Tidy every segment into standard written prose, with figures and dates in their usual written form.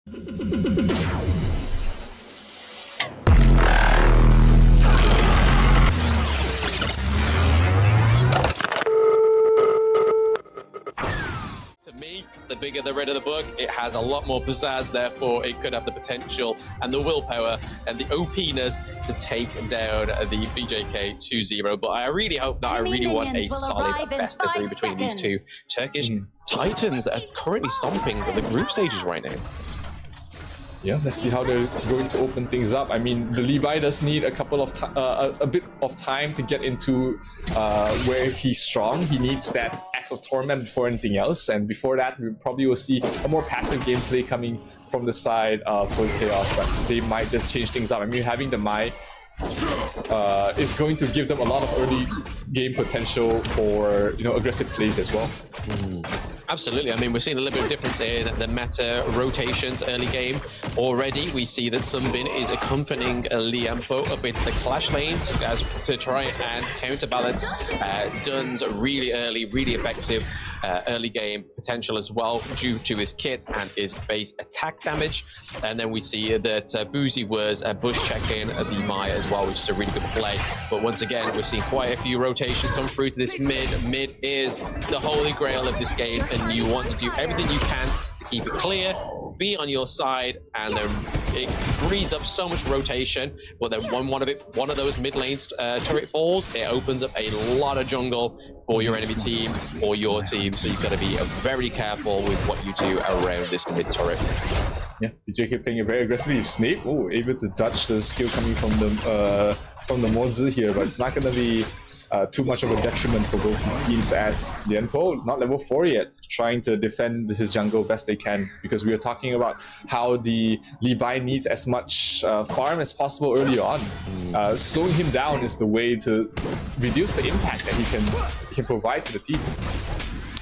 To me, the bigger the red of the book, it has a lot more pizzazz, therefore it could have the potential and the willpower and the OP-ness to take down the BJK 2-0. But I really hope that I really want a solid best of 3 between these two Turkish titans that are currently stomping the group stages right now. Yeah, let's see how they're going to open things up. I mean, the Levi does need a couple of a bit of time to get into where he's strong. He needs that Axe of Torment before anything else, and before that, we probably will see a more passive gameplay coming from the side of FUT Chaos. But they might just change things up. I mean, having the Mai is going to give them a lot of early game potential for aggressive plays as well. Absolutely. I mean, we're seeing a little bit of difference in the meta rotations early game. Already, we see that Sunbin is accompanying Liampo up into the clash lanes as to try and counterbalance Dun's really early, really effective early game potential as well due to his kit and his base attack damage. And then we see that Boozy was bush checking the Mai as well, which is a really good play. But once again, we're seeing quite a few rotations come through to this mid. Mid is the holy grail of this game, and you want to do everything you can to keep it clear, be on your side, and then it frees up so much rotation. But then when one of those mid lanes turret falls, it opens up a lot of jungle for your enemy team or your team. So you've got to be very careful with what you do around this mid turret. Yeah, BJK playing it very aggressively. Snape, able to dodge the skill coming from the Mozu here, but it's not going to be too much of a detriment for both these teams, as Lianpo, not level 4 yet, trying to defend his jungle best they can, because we were talking about how the Levi needs as much farm as possible early on. Slowing him down is the way to reduce the impact that he can provide to the team.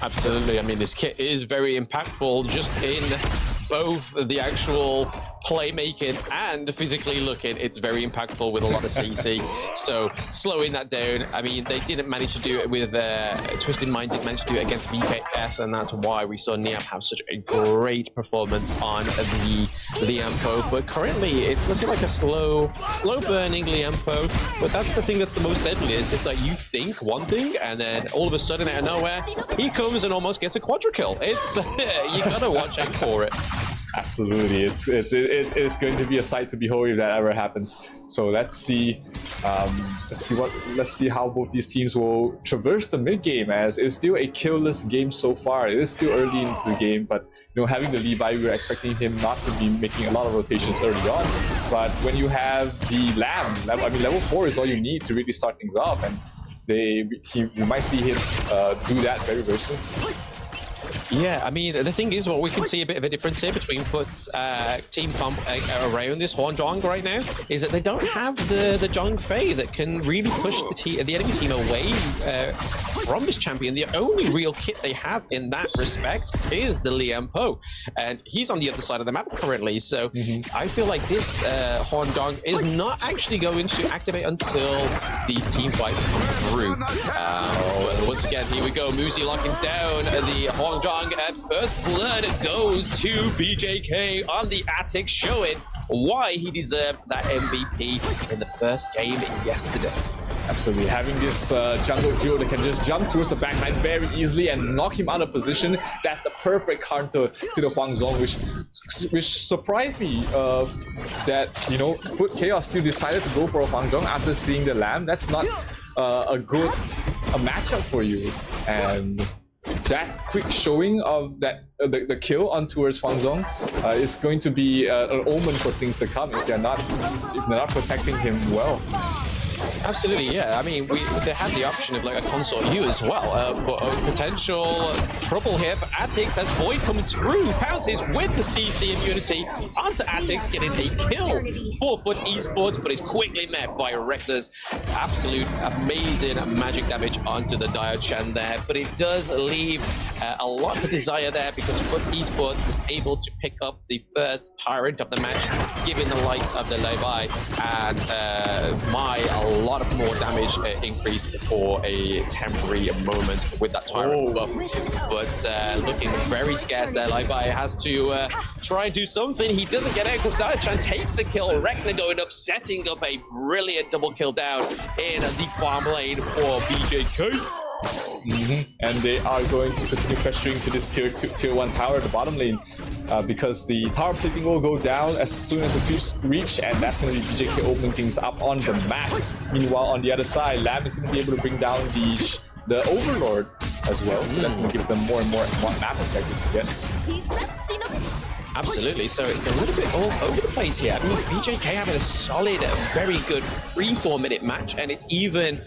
Absolutely. I mean, this kit is very impactful just in both the actual playmaking and physically looking. It's very impactful with a lot of CC. So slowing that down, I mean, they didn't manage to do it with Twisted Mind, didn't manage to do it against VKS, and that's why we saw Niam have such a great performance on the Liampo. But currently, it's looking like a slow burning Liampo. But that's the thing that's the most deadly, is just that you think one thing, and then all of a sudden out of nowhere, he comes and almost gets a quadra kill. It's you gotta watch out for it. Absolutely, it's going to be a sight to behold if that ever happens. So let's see how both these teams will traverse the mid game, as it's still a killless game so far. It is still early into the game, but having the Levi, we were expecting him not to be making a lot of rotations early on. But when you have the Lamb, I mean, level 4 is all you need to really start things off, and you might see him do that very, very soon. Yeah, I mean, the thing is, what we can see a bit of a difference here between FUT's team comp around this Horn Jong right now is that they don't have the Jong Fei that can really push the enemy team away from this champion. The only real kit they have in that respect is the Liampo, and he's on the other side of the map currently. So I feel like this Horn Jong is not actually going to activate until these team fights come through. Once again, here we go. Muzi locking down the Horn Jong, and first blood goes to BJK on the Attic, showing why he deserved that MVP in the first game yesterday. Absolutely, having this jungle hero that can just jump towards the backline very easily and knock him out of position, that's the perfect counter to the Huang Zhong, which surprised me that FUT Chaos still decided to go for a Huang Zhong after seeing the Lamb. That's not a good matchup for you, and that quick showing of the kill on towards Huang Zhong is going to be an omen for things to come if they're not protecting him well. Absolutely, yeah. I mean, they had the option of like a consort Yhoo as well, but a potential trouble here for Atix as Void comes through, pounces with the CC immunity onto Atix, getting a kill for FUT Esports, but is quickly met by Rektor's absolute amazing magic damage onto the Diochan there. But it does leave a lot to desire there, because FUT Esports was able to pick up the first Tyrant of the match, giving the likes of the Levi and Mai a lot of more damage increase for a temporary moment with that Tyrant buff. But looking very scarce there. Libai has to try and do something. He doesn't get out because Datang takes the kill. Rekna going up, setting up a brilliant double kill down in the farm lane for BJK. And they are going to continue pressuring to this tier 1 tower at the bottom lane. Because the tower plating will go down as soon as the creeps reach, and that's going to be BJK opening things up on the map. Meanwhile, on the other side, Lamb is going to be able to bring down the Overlord as well, so that's going to give them more and more map objectives again. Absolutely, so it's a little bit all over the place here. I mean, BJK having a solid, very good 3-4 minute match, and it's even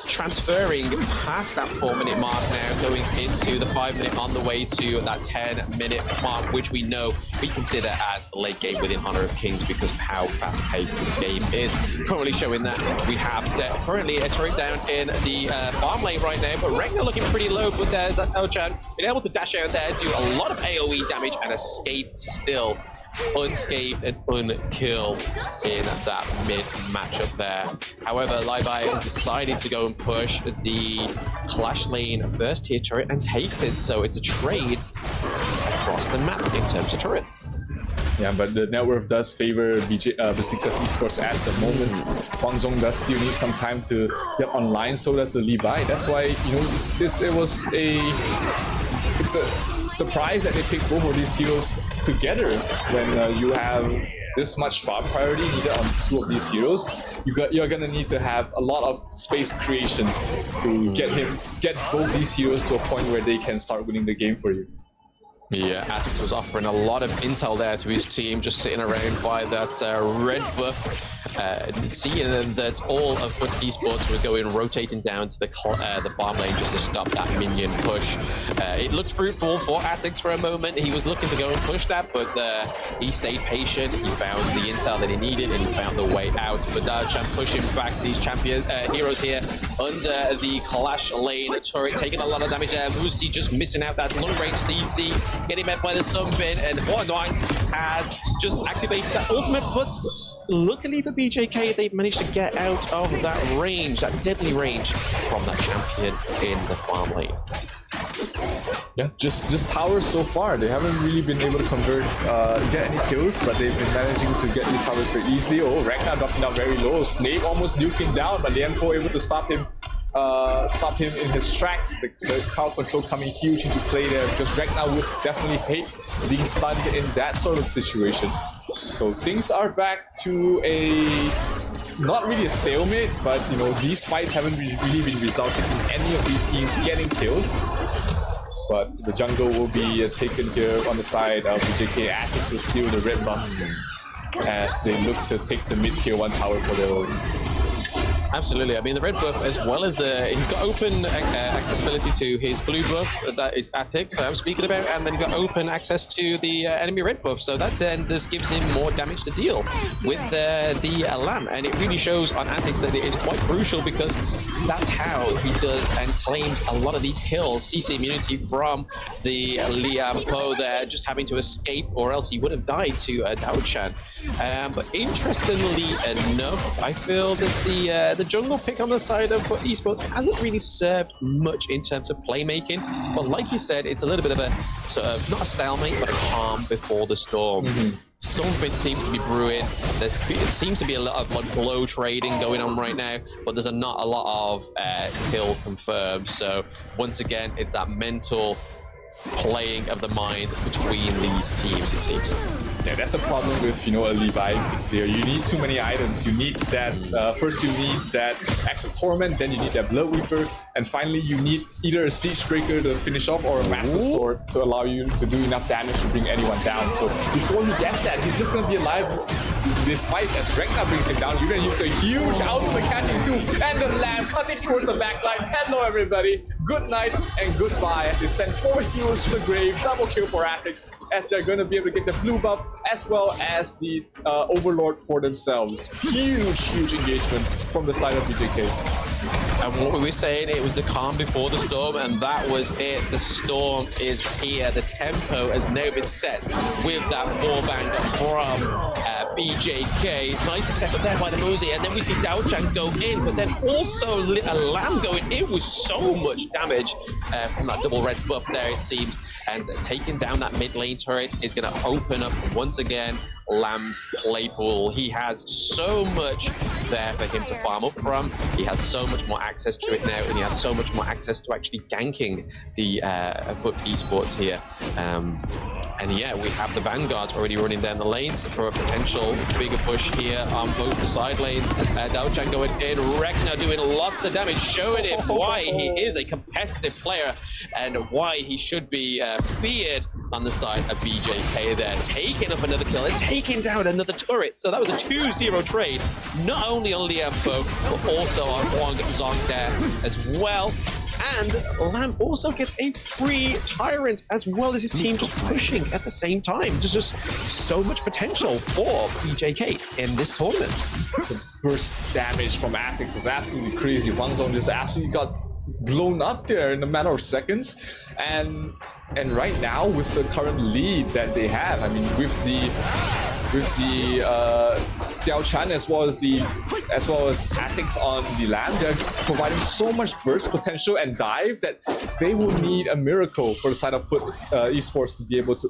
transferring past that 4-minute mark now, going into the 5-minute on the way to that 10-minute mark, which we know we consider as the late game within Honor of Kings because of how fast-paced this game is. Currently showing that we have currently a turret down in the farm lane right now, but Rekna looking pretty low, but there's that Ochan been able to dash out there, do a lot of AoE damage and escape still unscathed and unkilled in that mid matchup there. However, Libai has decided to go and push the Clash Lane first tier turret and takes it, so it's a trade across the map in terms of turrets. Yeah, but the net worth does favor Besiktas Esports at the moment. Hwangzong does still need some time to get online, so does the Libai. That's why, you know, it's a surprise that they picked both of these heroes together when you have this much farm priority needed on 2 of these heroes. You're gonna need to have a lot of space creation to get both these heroes to a point where they can start winning the game for you. Yeah, Atix was offering a lot of intel there to his team, just sitting around by that red buff, seeing that all of FUT Esports were going rotating down to the farm lane just to stop that minion push. It looked fruitful for Atix for a moment. He was looking to go and push that, but he stayed patient. He found the intel that he needed, and he found the way out. But Datang pushing back these heroes here under the Clash Lane turret, taking a lot of damage there. Musi just missing out that long-range CC. Getting met by the Sunbin, and Huanwang has just activated that ultimate, but luckily for BJK, they've managed to get out of that range, that deadly range from that champion in the farm lane. Yeah, just towers so far. They haven't really been able to get any kills, but they've been managing to get these towers very easily. Oh, Ragnar dropping down very low. Snape almost nuking down, but the M4 able to stop him in his tracks. The crowd control coming huge into play there, because Ragnar would definitely hate being stunned in that sort of situation. So things are back to not really a stalemate, but you know, these fights haven't really been resulting in any of these teams getting kills. But the jungle will be taken here on the side of BJK. Atix will steal the red buff as they look to take the mid-tier 1 tower for their own. Absolutely. I mean, the red buff, as well as he's got open accessibility to his blue buff, that is Atix, I'm speaking about, and then he's got open access to the enemy red buff, so that then just gives him more damage to deal with the Lamb, and it really shows on Atix that it is quite crucial, because that's how he does and claims a lot of these kills. CC immunity from the Liam Po there, just having to escape, or else he would have died to Dao-chan. But interestingly enough, I feel that the jungle pick on the side of FUT Esports hasn't really served much in terms of playmaking. But like you said, it's a little bit of a sort of, not a stalemate, but a calm before the storm. Something seems to be brewing. It seems to be a lot of like blow trading going on right now, but there's not a lot of kill confirmed. So once again, it's that mental playing of the mind between these teams, it seems. Yeah, that's the problem with, you know, a Levi there. You need too many items. You need that, first you need that Axe of Torment, then you need that Blood Weeper, and finally you need either a Siege Breaker to finish off or a Master Sword to allow you to do enough damage to bring anyone down. So before he gets that, he's just going to be alive this fight as Ragnar brings him down. You're going to use a huge ultimate catching too, and the Lamb cutting towards the backline. Hello everybody, good night and goodbye as they send 4 heroes to the grave. Double kill for Atix as they're going to be able to get the blue buff as well as the Overlord for themselves. Huge engagement from the side of BJK. And what we were saying, it was the calm before the storm, and that was it. The storm is here. The tempo has now been set with that 4-banger from BJK. Nicely set up there by the Mosey, and then we see Daochan go in, but then also Lamb going in with so much damage from that double red buff there, it seems. And taking down that mid lane turret is going to open up once again Lamb's play pool. He has so much there for him to farm up from. He has so much more access to it now, and he has so much more access to actually ganking the FUT esports here. And yeah, we have the Vanguards already running down the lanes for a potential bigger push here on both the side lanes. Daochan going in, Rekna doing lots of damage, showing him why he is a competitive player and why he should be feared on the side of BJK there. Taking up another kill and taking down another turret. So that was a 2-0 trade, not only on Liampo, but also on Huang Zong there as well. And Lamb also gets a free Tyrant as well as his team just pushing at the same time. There's just so much potential for BJK in this tournament. The burst damage from Atix was absolutely crazy. Huang Zong just absolutely got blown up there in a matter of seconds. And right now, with the current lead that they have, I mean, with the Daochan as well as Atix on the land, they're providing so much burst potential and dive that they will need a miracle for the side of FUT esports to be able to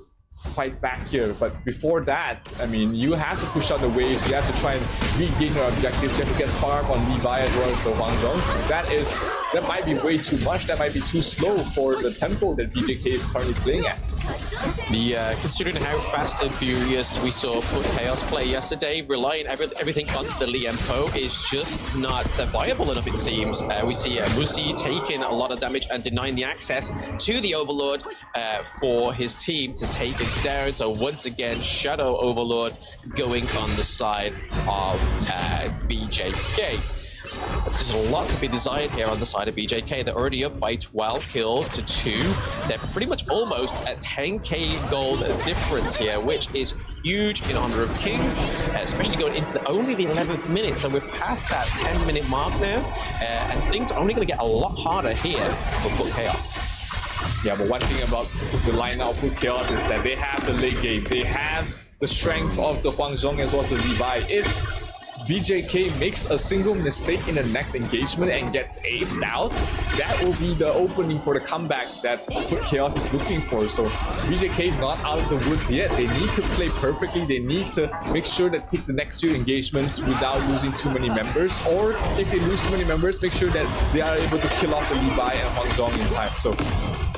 fight back here. But before that, I mean, you have to push out the waves, you have to try and regain your objectives, you have to get farm on Levi as well as the Huang Zhong. That might be way too much, that might be too slow for the tempo that BJK is currently playing at. Considering how fast and furious we saw FUT Chaos play yesterday, relying everything on the Liampo is just not viable enough, it seems. We see Musi taking a lot of damage and denying the access to the Overlord for his team to take it down. So once again, Shadow Overlord going on the side of BJK. There's a lot to be desired here on the side of BJK. They're already up by 12 kills to 2. They're pretty much almost at 10k gold difference here, which is huge in honor of Kings, especially going into only the 11th minute. So we're past that 10-minute mark now, and things are only going to get a lot harder here for FUT Chaos. Yeah, but one thing about the lineup of FUT Chaos is that they have the late game. They have the strength of the Huang Zhong as well as the Levi. If BJK makes a single mistake in the next engagement and gets aced out, that will be the opening for the comeback that FUT Chaos is looking for. So BJK not out of the woods yet. They need to play perfectly. They need to make sure that take the next few engagements without losing too many members. Or if they lose too many members, make sure that they are able to kill off the Levi and Huang Zhong in time. So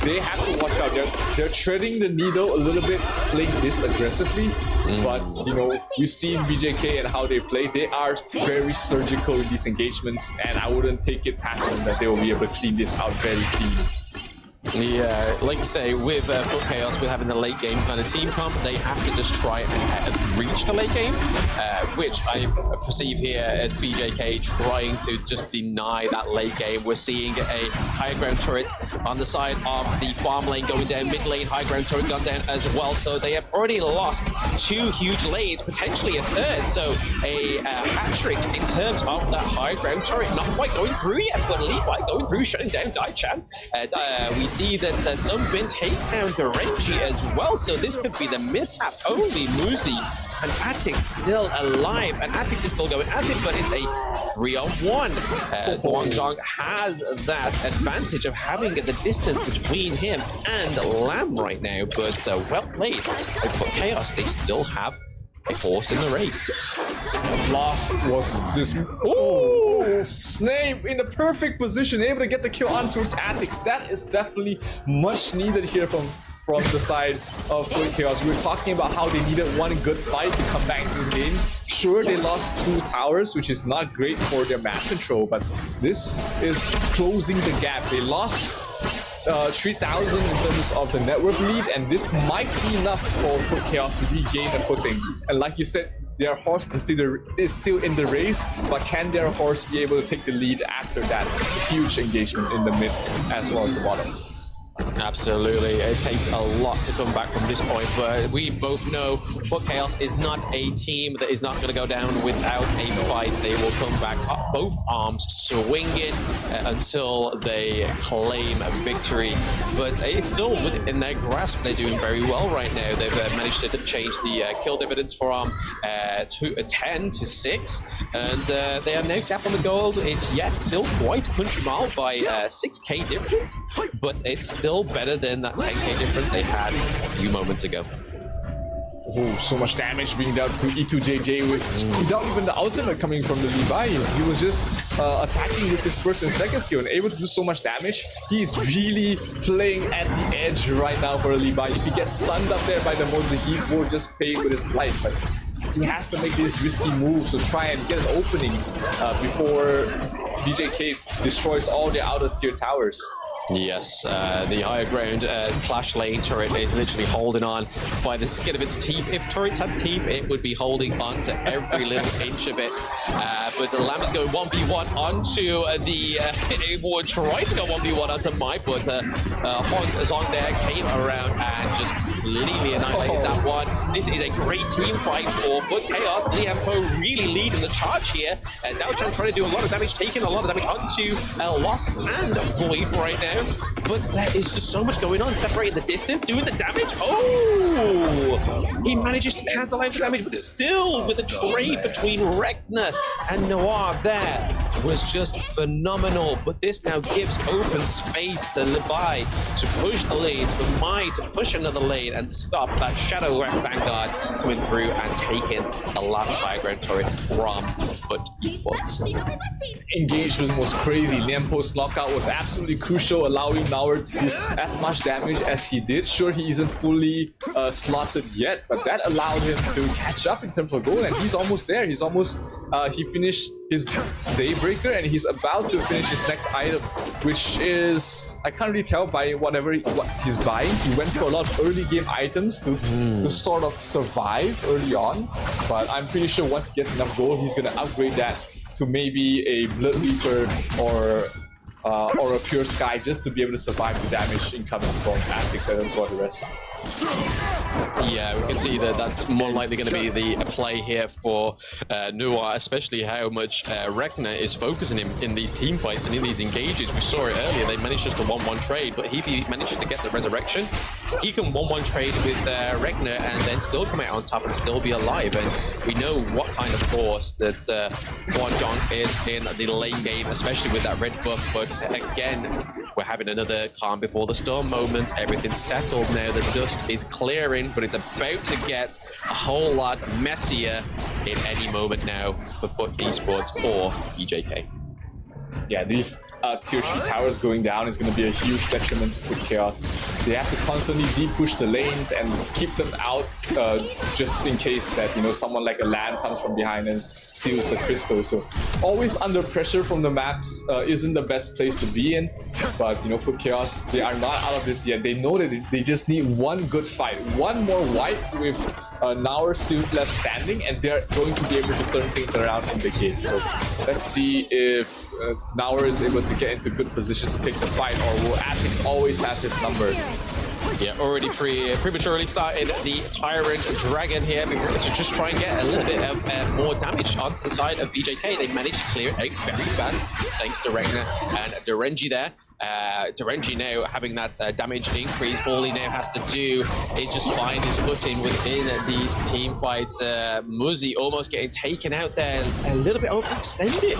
they have to watch out. They're treading the needle a little bit, playing this aggressively. But, you know, we've seen BJK and how they play. They are very surgical in these engagements, and I wouldn't take it past them that they will be able to clean this out very cleanly. Yeah, like you say, with FUT Chaos, with having the late game kind of team comp, they have to just try and reach the late game, which I perceive here as BJK trying to just deny that late game. We're seeing a high ground turret on the side of the farm lane going down, mid lane high ground turret gone down as well. So they have already lost 2 huge lanes, potentially a third. So a hat trick in terms of that high ground turret, not quite going through yet, but Levi going through, shutting down Daichan. We see that Sunbin takes down Garenji as well, so this could be the mishap. Only Muzi and Atix still alive, and Atix is still going at it, but it's a 3-on-1. Huang Zhong has that advantage of having the distance between him and Lamb right now, but well played. For Chaos, they still have a horse in the race. Lost was this. Oh, Snape in the perfect position, able to get the kill on towards Atix. That is definitely much needed here from the side of FUT Chaos. We were talking about how they needed one good fight to come back into this game. Sure, they lost 2 towers, which is not great for their map control, but this is closing the gap. They lost 3,000 in terms of the network lead, and this might be enough for FUT Chaos to regain a footing. And like you said, their horse is still in the race, but can their horse be able to take the lead after that huge engagement in the mid as well as the bottom? Absolutely, it takes a lot to come back from this point, but we both know FUT Chaos is not a team that is not going to go down without a fight. They will come back up both arms swinging until they claim victory, but it's still within their grasp. They're doing very well right now. They've managed to change the kill dividends from 10 to 6, and they are now capped on the gold. It's still quite a country mile by 6k difference, but it's still better than that 10k difference they had a few moments ago. Oh, so much damage being dealt to E2JJ without even the ultimate coming from the Levi. He was just attacking with his first and second skill and able to do so much damage. He's really playing at the edge right now for a Levi. If he gets stunned up there by the Moza, he will just pay with his life. But he has to make these risky moves to try and get an opening before BJK destroys all their outer tier towers. Yes, the higher ground Clash Lane turret is literally holding on by the skin of its teeth. If turrets had teeth, it would be holding on to every little inch of it. But the Lamb is going 1v1 onto the... it would try to go 1v1 onto Mike, but Hong Zong there came around and just completely annihilated that one. This is a great team fight for FUT Chaos. Liampo really leading the charge here. Now trying to do a lot of damage, taking a lot of damage onto Lost and Void right now. But there is just so much going on, separating the distance, doing the damage. Oh! He manages to cancel out the damage, but still with a trade between Rekna and Noir there was just phenomenal. But this now gives open space to Levi to push the lanes, for Mai to push another lane and stop that Shadow Vanguard coming through and taking the last high ground turret from FUT Esports. Engagement was crazy. Nempo's knockout was absolutely crucial, allowing Nauer to do as much damage as he did. Sure, he isn't fully slotted yet, but that allowed him to catch up in terms of gold, and he's almost there. He's almost, he finished his Daybreaker, and he's about to finish his next item, which is, I can't really tell by what he's buying. He went for a lot of early game items to sort of survive early on, but I'm pretty sure once he gets enough gold, he's gonna upgrade that to maybe a Blood Reaper or a Pure Sky, just to be able to survive the damage incoming from Antics and so on the rest. Yeah, we can see that that's more likely going to be the play here for Noir, especially how much Rekna is focusing him in these team fights and in these engages. We saw it earlier, they managed just to 1-1 trade, but if he manages to get the resurrection, he can 1-1 trade with Rekna and then still come out on top and still be alive. And we know what kind of force that Hwan Jong is in the late game, especially with that red buff. But again, we're having another calm before the storm moment. Everything's settled now, the dust is clearing, but it's about to get a whole lot messier in any moment now for FUT Esports or BJK. Yeah, these tier 3 towers going down is going to be a huge detriment to FUT Chaos. They have to constantly de-push the lanes and keep them out just in case that, you know, someone like a LAN comes from behind and steals the crystal. So always under pressure from the maps isn't the best place to be in. But, you know, FUT Chaos, they are not out of this yet. They know that they just need one good fight. One more wipe with Nauer still left standing, and they're going to be able to turn things around in the game. So let's see if Nauer is able to get into good positions to take the fight, or will Atix always have his number? Yeah, already prematurely started the Tyrant Dragon here to just try and get a little bit of more damage onto the side of BJK. They managed to clear it out very fast thanks to Rekna and Derenji there. Derenji now having that damage increase. All he now has to do is just find his footing within these team fights. Muzi almost getting taken out there, a little bit overextended,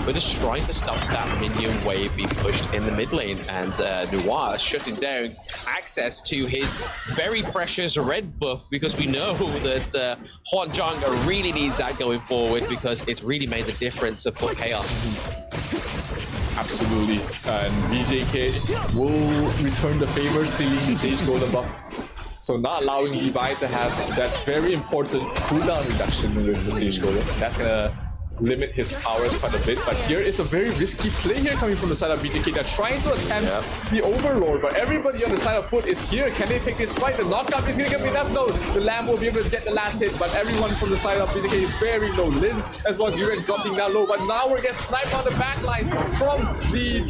but just trying to stop that minion wave being pushed in the mid lane. And Noir shutting down access to his very precious red buff, because we know that Hwan Jong really needs that going forward, because it's really made the difference for FUT Chaos. Absolutely, and BJK will return the favor, stealing the Sage Golden buff. So not allowing Levi to have that very important cooldown reduction with the Sage Golden. That's gonna limit his powers quite a bit. But here is a very risky play here coming from the side of BJK. They're trying to attempt the Overlord, but everybody on the side of FUT is here. Can they take this fight? The knockup is going to be enough. No, the Lamb will be able to get the last hit, but everyone from the side of BJK is very low. Liz as well as Yuren dropping down low, but now we're getting sniped on the backlines from the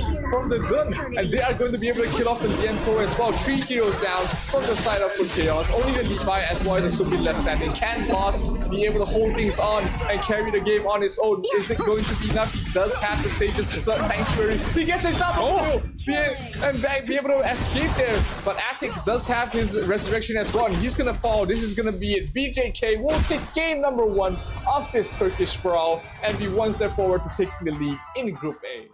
Dun, and they are going to be able to kill off the Lien Pro as well. 3 heroes down from the side of FUT Chaos. Only the Levi as well as the Subin left standing. Can Boss be able to hold things on and carry the game on his own? Is it going to be enough? He does have to save this Sanctuary. He gets a double kill and be able to escape there. But Atix does have his resurrection as well, and he's gonna fall. This is gonna be it. BJK will take game number 1 of this Turkish brawl and be one step forward to taking the lead in Group A.